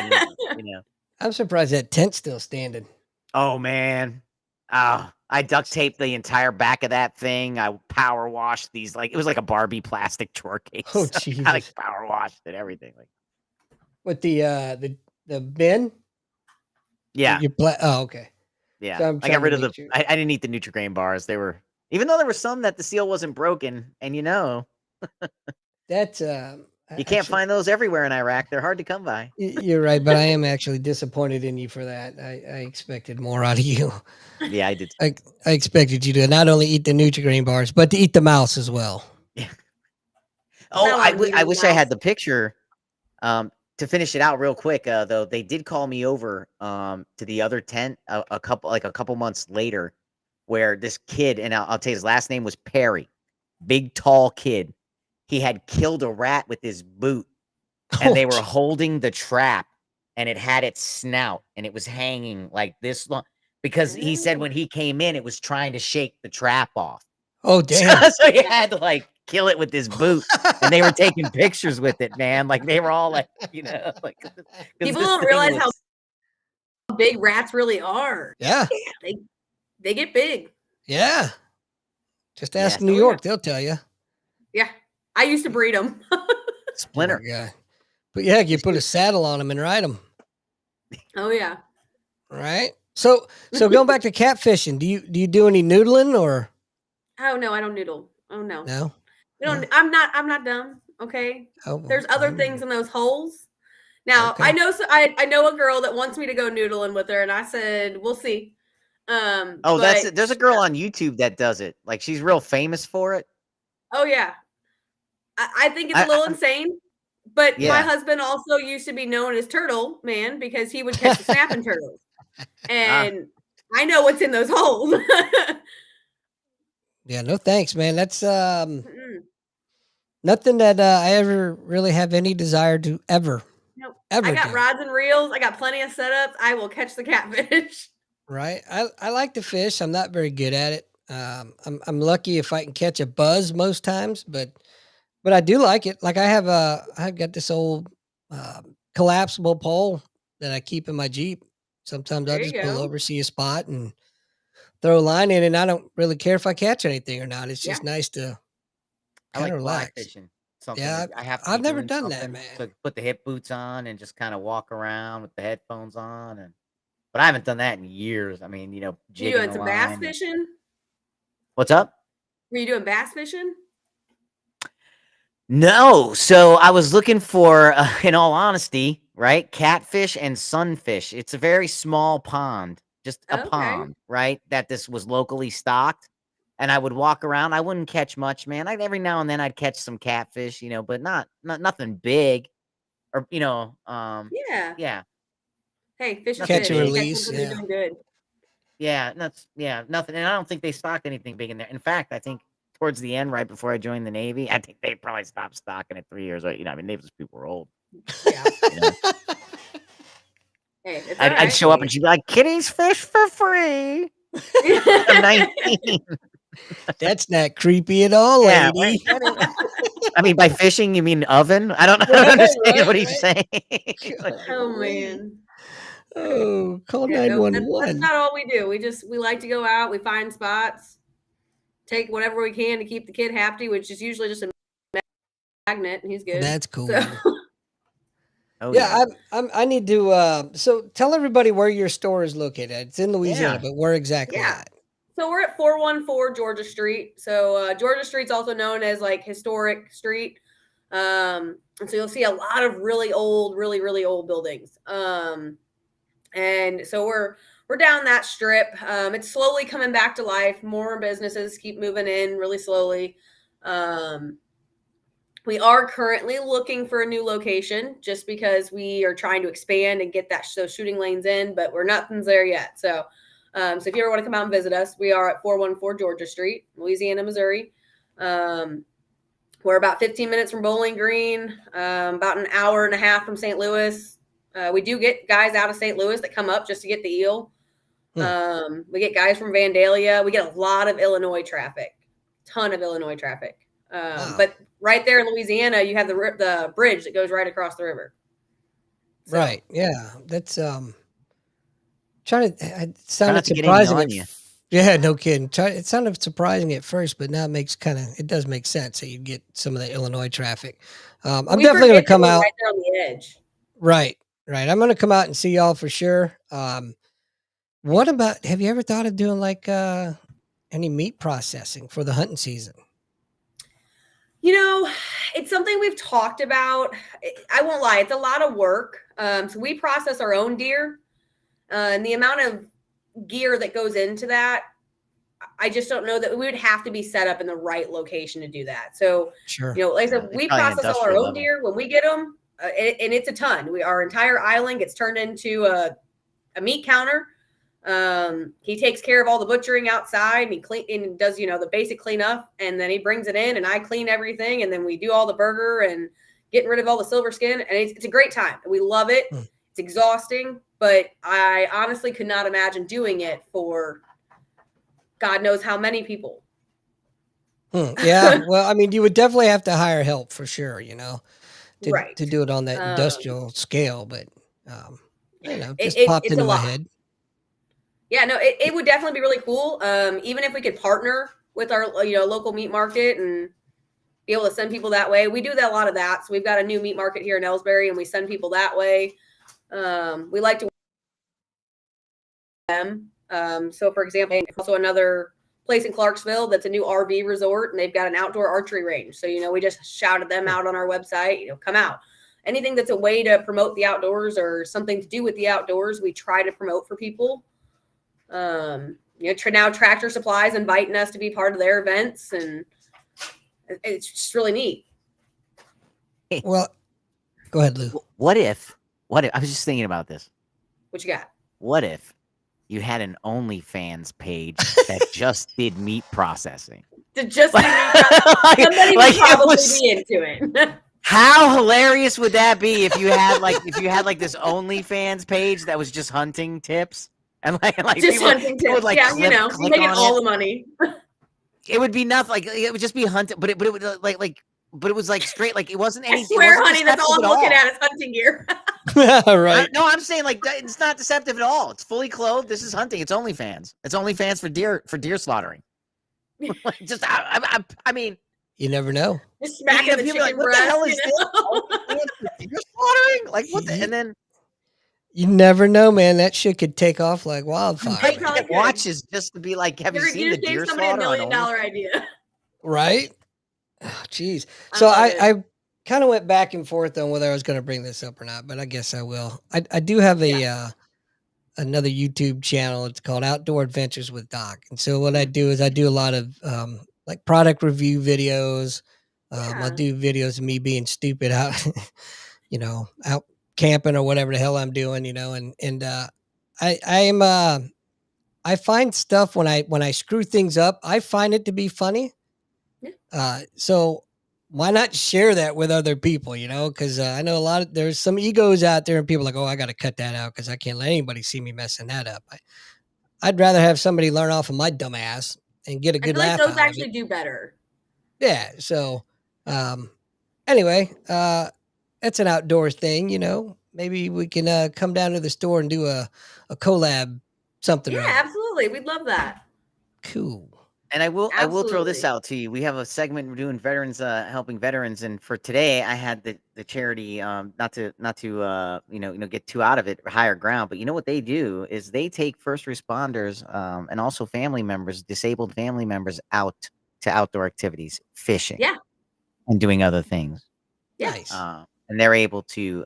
I'm surprised that tent's still standing. Oh man. I duct taped the entire back of that thing. I power washed these it was like a Barbie plastic drawer case. Oh I Jesus. power washed it, everything. With the bin? Yeah. Oh, okay. Yeah. So I got rid of I didn't eat the Nutri-Grain bars. They were, even though there were some that the seal wasn't broken, and that's you can't find those everywhere in Iraq. They're hard to come by. You're right, but I am actually disappointed in you for that. I expected more out of you. Yeah, I did. I expected you to not only eat the Nutri-Grain bars, but to eat the mouse as well. Yeah. Oh, I wish I had the picture. To finish it out real quick, though, they did call me over to the other tent a couple months later, where this kid, and I'll tell you his last name was Perry, big tall kid. He had killed a rat with his boot, and they were holding the trap, and it had its snout, and it was hanging like this long because he said when he came in, it was trying to shake the trap off. Oh damn! So he had to kill it with his boot, and they were taking pictures with it, man. Like they were all people don't realize how big rats really are. Yeah, they get big. Yeah, just ask New York; they'll tell you. Yeah, I used to breed them. Splinter. Yeah, but yeah, you put a saddle on them and ride them. Oh yeah. Right. So going back to catfishing, do you do any noodling or? Oh no, I don't noodle. Oh no. No. No. I'm not dumb. Okay. Oh, there's other things in those holes. Now okay. I know a girl that wants me to go noodling with her, and I said we'll see. There's a girl on YouTube that does it. Like she's real famous for it. Oh yeah. I think it's a little insane. But my husband also used to be known as Turtle Man because he would catch the snapping turtles. And I know what's in those holes. Yeah, no thanks, man. That's nothing that I ever really have any desire to ever. Nope. Ever I got rods and reels. I got plenty of setups. I will catch the catfish. Right. I like to fish. I'm not very good at it. I'm lucky if I can catch a buzz most times, but I do like it. Like I've got this old collapsible pole that I keep in my Jeep. Sometimes I'll just pull over, see a spot, and throw a line in, and I don't really care if I catch anything or not. It's just nice to kind of relax. Fly fishing. Something I've never done that, man. To put the hip boots on and just kind of walk around with the headphones on, but I haven't done that in years. I mean, you doing some bass fishing? What's up? Were you doing bass fishing? No. So I was looking for, in all honesty, right? Catfish and sunfish. It's a very small pond, just a pond, right? That this was locally stocked. And I would walk around. I wouldn't catch much, man. Every now and then I'd catch some catfish, but not nothing big, or yeah. Hey, fish catch and release. Yeah. Doing good. Yeah, nothing. And I don't think they stocked anything big in there. In fact, I think towards the end, right before I joined the Navy, I think they probably stopped stocking it 3 years. I mean, Navy's people were old. Yeah. Hey, I'd show up and she'd be like, "Kitties fish for free." I'm 19. That's not creepy at all, lady. I mean, by fishing, you mean oven? I don't understand what he's saying. Oh man. Oh, call 911. That's not all we do. We like to go out. We find spots, take whatever we can to keep the kid happy, which is usually just a magnet, and he's good. That's cool. So. I need to. So tell everybody where your store is located. It's in Louisiana, but where exactly at? So we're at 414 Georgia Street. So Georgia Street's also known as Historic Street. And so you'll see a lot of really old buildings. And so we're down that strip. It's slowly coming back to life. More businesses keep moving in really slowly. We are currently looking for a new location just because we are trying to expand and get those shooting lanes in, but nothing's there yet. So if you ever want to come out and visit us, we are at 414 Georgia Street, Louisiana, Missouri. We're about 15 minutes from Bowling Green, about an hour and a half from St. Louis. We do get guys out of St. Louis that come up just to get the eel. We get guys from Vandalia. We get a lot of Illinois traffic, ton of Illinois traffic. Wow. But right there in Louisiana, you have the bridge that goes right across the river. So, Right. Yeah. That's trying to. It Try not sounded to get any surprising. on you. Yeah, no kidding. It sounded surprising at first, but now it does make sense that you get some of the Illinois traffic. I'm we definitely going forget to come that we're out. right there on the edge. Right. Right. I'm going to come out and see y'all for sure. What about? Have you ever thought of doing like any meat processing for the hunting season? It's something we've talked about. I won't lie, it's a lot of work. So we process our own deer, and the amount of gear that goes into that, I just don't know that we would have to be set up in the right location to do that. So, Sure. like I said, It's we probably an process all our industrial own level. deer when we get them, and it's a ton. Our entire island gets turned into a meat counter. He takes care of all the butchering outside, and he does the basic cleanup, and then he brings it in, and I clean everything, and then we do all the burger and getting rid of all the silver skin, and it's a great time. We love it. It's exhausting, but I honestly could not imagine doing it for God knows how many people. Yeah. Well, I mean, you would definitely have to hire help for sure, Right. to do it on that industrial scale. But, just popped It's a into my lot. head. Yeah, no, it would definitely be really cool. Even if we could partner with our local meat market and be able to send people that way. We do a lot of that. So we've got a new meat market here in Ellsbury, and we send people that way. We like to them. So for example, also another place in Clarksville that's a new RV resort, and they've got an outdoor archery range. So we just shouted them out on our website. Come out. Anything that's a way to promote the outdoors or something to do with the outdoors, we try to promote for people. Now Tractor Supply's inviting us to be part of their events, and it's just really neat. Well, go ahead, Lou. What if I was just thinking about this. What you got? What if you had an OnlyFans page that just did meat processing? Just somebody would probably be into it. How hilarious would that be if you had like this OnlyFans page that was just hunting tips and like just hunting tips? would, like, yeah, click making on all it. the money. It would be nothing. Like it would just be hunting, but it would but it was like straight. Like it wasn't anything. I swear, it wasn't honey, that's all I'm looking at is hunting gear. Right. No, I'm saying like it's not deceptive at all. It's fully clothed. This is hunting. It's OnlyFans. It's OnlyFans for deer slaughtering. Just I mean, You never know. Just smacking the chicken like, what breast. the hell is this? OnlyFans for deer slaughtering? Like what? And then You never know, man. That shit could take off like wildfire. Right. Probably get watches just to be like, have you seen the just deer gave somebody slaughter $1 on million OnlyFans? idea. Right? Oh, jeez. So I kind of went back and forth on whether I was going to bring this up or not, but I guess I will. I do have another YouTube channel. It's called Outdoor Adventures with Doc. And so what I do is I do a lot of like product review videos. I'll do videos of me being stupid out, out camping or whatever the hell I'm doing, and I find stuff when I screw things up, I find it to be funny. So why not share that with other people, because I know there's some egos out there and people are like, oh, I got to cut that out because I can't let anybody see me messing that up. I'd rather have somebody learn off of my dumb ass and get a good laugh those out actually of it. do better. Yeah. So anyway, that's an outdoor thing, maybe we can come down to the store and do a collab something. Yeah, absolutely. We'd love that. Cool. And I will throw this out to you. We have a segment we're doing veterans, helping veterans, and for today I had the charity, not to get too out of it, higher ground, but you know what they do is they take first responders, and also family members, disabled family members, out to outdoor activities, fishing, and doing other things. Nice. And they're able to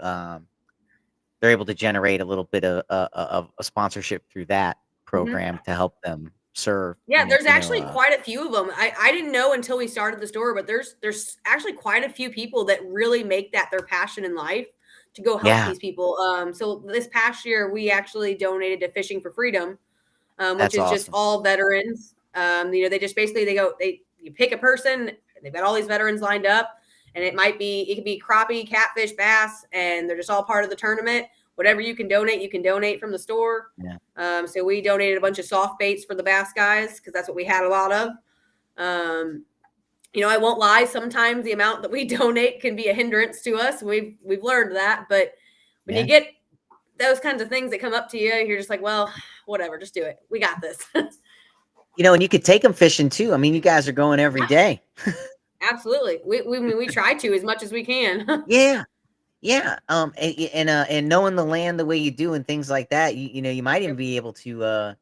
generate a little bit of a sponsorship through that program to help them serve. Yeah, there's actually quite a few of them. I didn't know until we started the store, but there's actually quite a few people that really make that their passion in life to go help these people. So this past year we actually donated to Fishing for Freedom, which is just all veterans. They just basically you pick a person, they've got all these veterans lined up, and it could be crappie, catfish, bass, and they're just all part of the tournament. whatever you can donate from the store. Yeah. So we donated a bunch of soft baits for the bass guys because that's what we had a lot of. I won't lie. Sometimes the amount that we donate can be a hindrance to us. We've learned that, but when you get those kinds of things that come up to you, you're just like, well, whatever, just do it. We got this. And you could take them fishing too. I mean, you guys are going every day. Absolutely. We try to as much as we can. Yeah. Yeah. And knowing the land the way you do and things like that, you might even be able to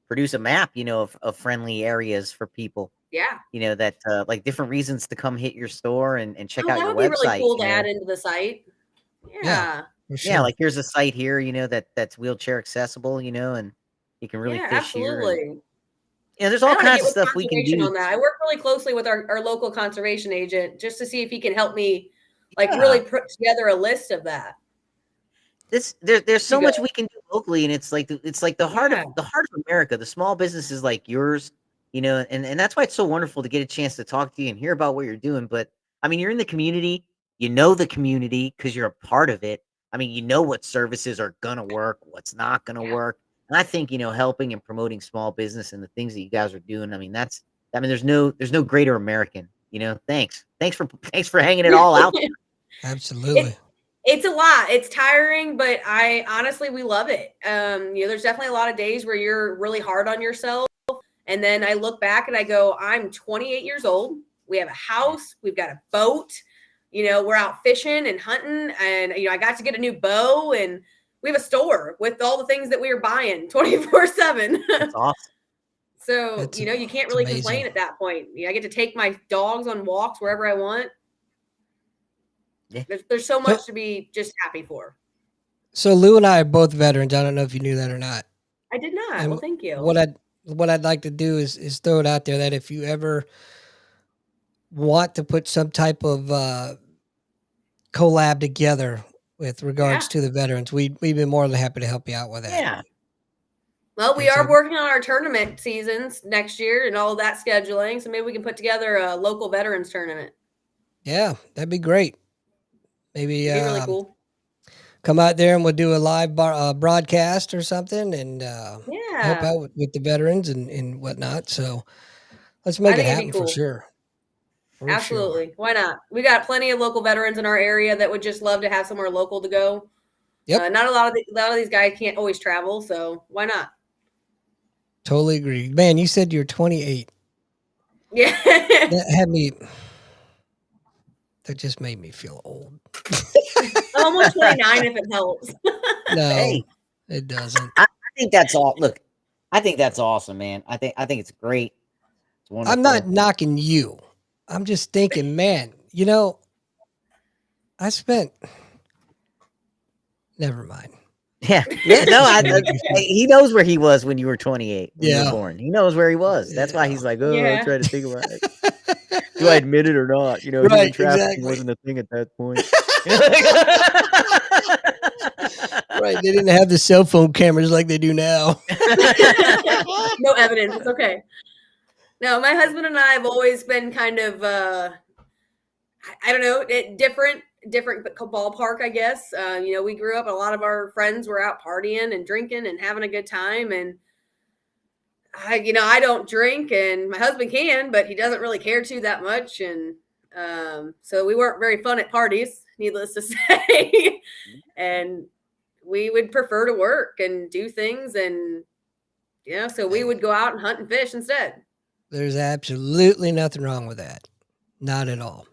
produce a map, of friendly areas for people, Yeah. that like different reasons to come hit your store and check out That your would be really website, cool to add into the site. Yeah. For Yeah, sure. like here's a site here, that's wheelchair accessible, and you can really Yeah, fish here. And absolutely. there's I all want to kinds get of with stuff we can conservation do. on that. I work really closely with our local conservation agent just to see if he can help me like Yeah. really put together a list of that. There's so much we can do locally, and it's like the heart Yeah. of America, the small businesses like yours, and that's why it's so wonderful to get a chance to talk to you and hear about what you're doing. But I mean, you're in the community, the community because you're a part of it. I mean, what services are gonna work, what's not gonna work. And I think, helping and promoting small business and the things that you guys are doing, I mean, there's no greater American, thanks for hanging it all out. Absolutely. It's a lot. It's tiring, but we love it. There's definitely a lot of days where you're really hard on yourself. And then I look back and I go, I'm 28 years old. We have a house. We've got a boat. We're out fishing and hunting. And, I got to get a new bow and we have a store with all the things that we were buying 24/7. That's awesome. So, you can't really complain at that point. I get to take my dogs on walks wherever I want. Yeah. There's so much to be just happy for. So Lou and I are both veterans. I don't know if you knew that or not. I did not. And well, thank you. what I'd like to do is throw it out there that if you ever want to put some type of collab together with regards to the veterans, we'd be more than happy to help you out with that. Yeah. Well, we are working on our tournament seasons next year and all of that scheduling. So maybe we can put together a local veterans tournament. Yeah, that'd be great. Maybe it'd be really cool. Come out there and we'll do a live broadcast or something and help out with the veterans and whatnot. So let's make it happen for sure. Absolutely. Why not? We got plenty of local veterans in our area that would just love to have somewhere local to go. Yep. Not a lot of these guys can't always travel, so why not? Totally agree. Man, you said you're 28. Yeah. That just made me feel old. I'm almost 29 if it helps. No, it doesn't. I think that's all. Look, I think that's awesome, man. I think it's great. It's wonderful. I'm not knocking you. I'm just thinking, man, I spent. Never mind. Yeah. No, he knows where he was when you were 28 when you were born. He knows where he was. That's why he's like, I'm trying to think about it. Do I admit it or not? Right, human trafficking wasn't a thing at that point. Right. They didn't have the cell phone cameras like they do now. No evidence. It's okay. No, my husband and I have always been kind of, I don't know, different ballpark, I guess. We grew up, a lot of our friends were out partying and drinking and having a good time. And I don't drink and my husband can, but he doesn't really care to that much. And so we weren't very fun at parties, needless to say. And we would prefer to work and do things. And, so we would go out and hunt and fish instead. There's absolutely nothing wrong with that. Not at all.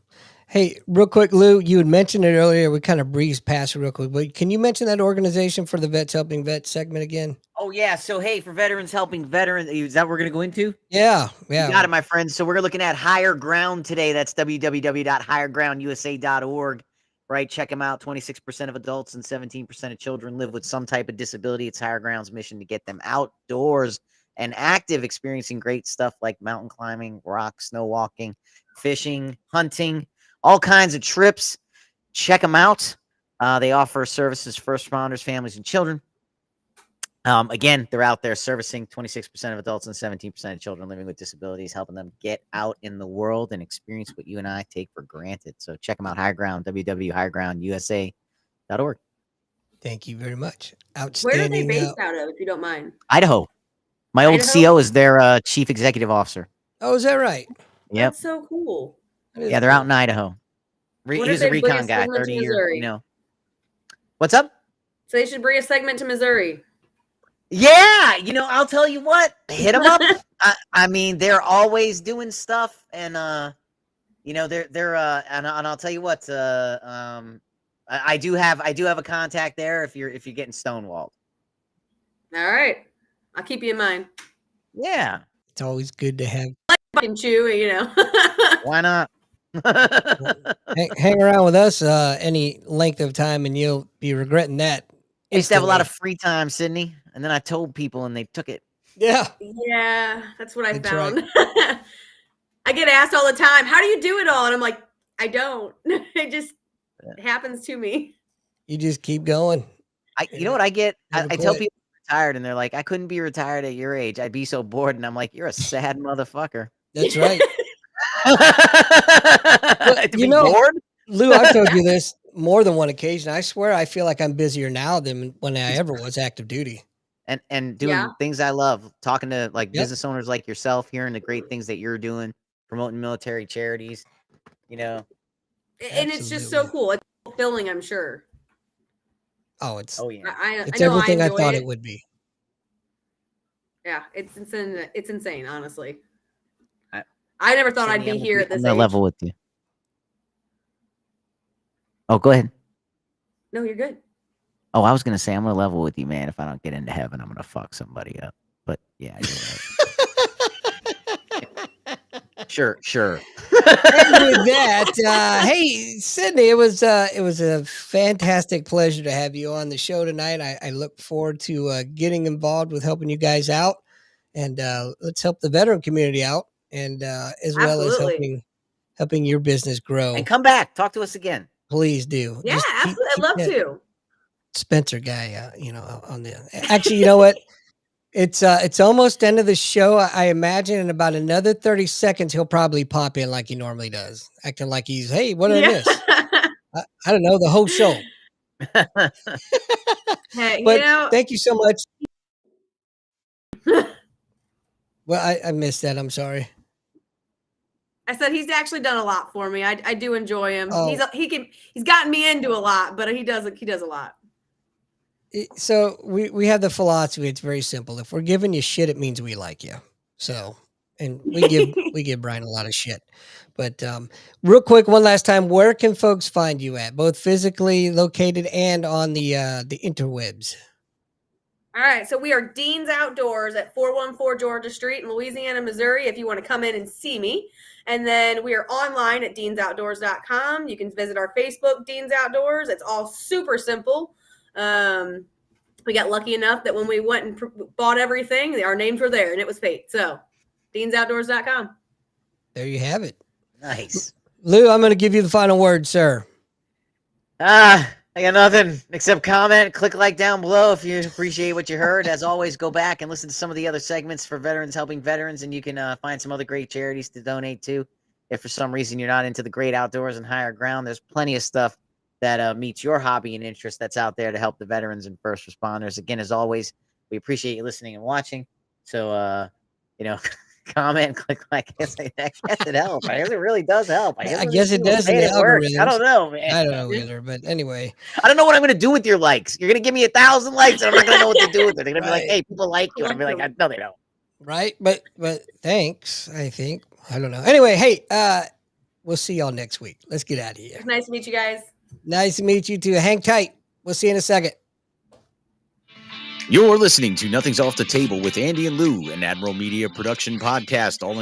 Hey, real quick, Lou, you had mentioned it earlier. We kind of breezed past it real quick, but can you mention that organization for the Vets Helping Vets segment again? Oh, yeah. So, hey, for Veterans Helping Veterans, is that what we're going to go into? Yeah. You got it, my friends. So we're looking at Higher Ground today. That's www.highergroundusa.org, right? Check them out. 26% of adults and 17% of children live with some type of disability. It's Higher Ground's mission to get them outdoors and active, experiencing great stuff like mountain climbing, rock, snow walking, fishing, hunting, all kinds of trips. Check them out. They offer services for first responders, families, and children. Again, they're out there servicing 26% of adults and 17% of children living with disabilities, helping them get out in the world and experience what you and I take for granted. So check them out, Higher Ground, www.highergroundusa.org. Thank you very much. Where are they Outstanding. based out of, if you don't mind? Idaho. My old Idaho? CO is their chief executive officer. Oh, is that right? Yep. That's so cool. That is Yeah, they're cool. out in Idaho. What He if was a they bring a recon guy, segment to 30 year, Missouri? What's up? So they should bring a segment to Missouri. Yeah, I'll tell you what, hit them up. I mean, they're always doing stuff, and they're and I'll tell you what, I do have a contact there if you're getting stonewalled. All right, I'll keep you in mind. Yeah, It's always good to have. Fucking chew, why not? Hang around with us any length of time, and you'll be regretting that. I used to have a lot Instantly. of free time, Sydney, and then I told people, and they took it. Yeah. Yeah, that's what I That's found. I get asked all the time, "How do you do it all?" And I'm like, I don't. It just happens to me. You just keep going. You know what I get? Never I tell quit. people I'm retired, and they're like, "I couldn't be retired at your age. I'd be so bored." And I'm like, "You're a sad motherfucker." That's right. To be bored? Lou, I've told you this more than one occasion. I swear I feel like I'm busier now than when I ever was active duty. And doing things I love, talking to business owners like yourself, hearing the great things that you're doing, promoting military charities, And it's just so cool. It's fulfilling, I'm sure. Oh, it's it's everything I thought it would be. Yeah, it's insane. It's insane, honestly. I never thought I'd be here at this age. I'm level with you. Oh, go ahead. No, you're good. Oh, I was gonna say I'm gonna level with you, man. If I don't get into heaven, I'm gonna fuck somebody up. But yeah, you're right. Sure. And with that, hey, Sydney, it was a fantastic pleasure to have you on the show tonight. I look forward to getting involved with helping you guys out, and let's help the veteran community out, and as well as helping your business grow. And come back, talk to us again. Please do. Yeah, absolutely. I'd love to. Spencer guy, on the actually, you know what? It's almost end of the show. I imagine in about another 30 seconds, he'll probably pop in like he normally does, acting like he's, hey, what did I miss? I don't know, the whole show. Hey, but thank you so much. Well, I missed that. I'm sorry. I said he's actually done a lot for me. I do enjoy him. Oh. He's gotten me into a lot, but he does a lot. So we have the philosophy. It's very simple. If we're giving you shit, it means we like you. So, and we give Brian a lot of shit. But real quick, one last time, where can folks find you at, both physically located and on the interwebs? All right, so we are Dean's Outdoors at 414 Georgia Street in Louisiana, Missouri, if you want to come in and see me. And then we are online at deansoutdoors.com. You can visit our Facebook, Dean's Outdoors. It's all super simple. We got lucky enough that when we went and bought everything, our names were there, and it was fate. So, deansoutdoors.com. There you have it. Nice. Lou, I'm going to give you the final word, sir. I got nothing except comment, click like down below if you appreciate what you heard. As always, go back and listen to some of the other segments for veterans helping veterans, and you can find some other great charities to donate to. If for some reason you're not into the great outdoors and higher ground, there's plenty of stuff that meets your hobby and interest that's out there to help the veterans and first responders. Again, as always, we appreciate you listening and watching. So, comment, click like. I guess it helps. I guess it really does help. I guess it does in the algorithms. I don't know, man. I don't know either, but anyway. I don't know what I'm going to do with your likes. You're going to give me 1,000 likes, and I'm not going to know what to do with it. They're going to be like, hey, people like you. And I'm going to be like, no, they don't. Right? But thanks, I think. I don't know. Anyway, hey, we'll see y'all next week. Let's get out of here. It's nice to meet you guys. Nice to meet you too. Hang tight. We'll see you in a second. You're listening to Nothing's Off the Table with Andy and Lou, an Admiral Media production podcast, all in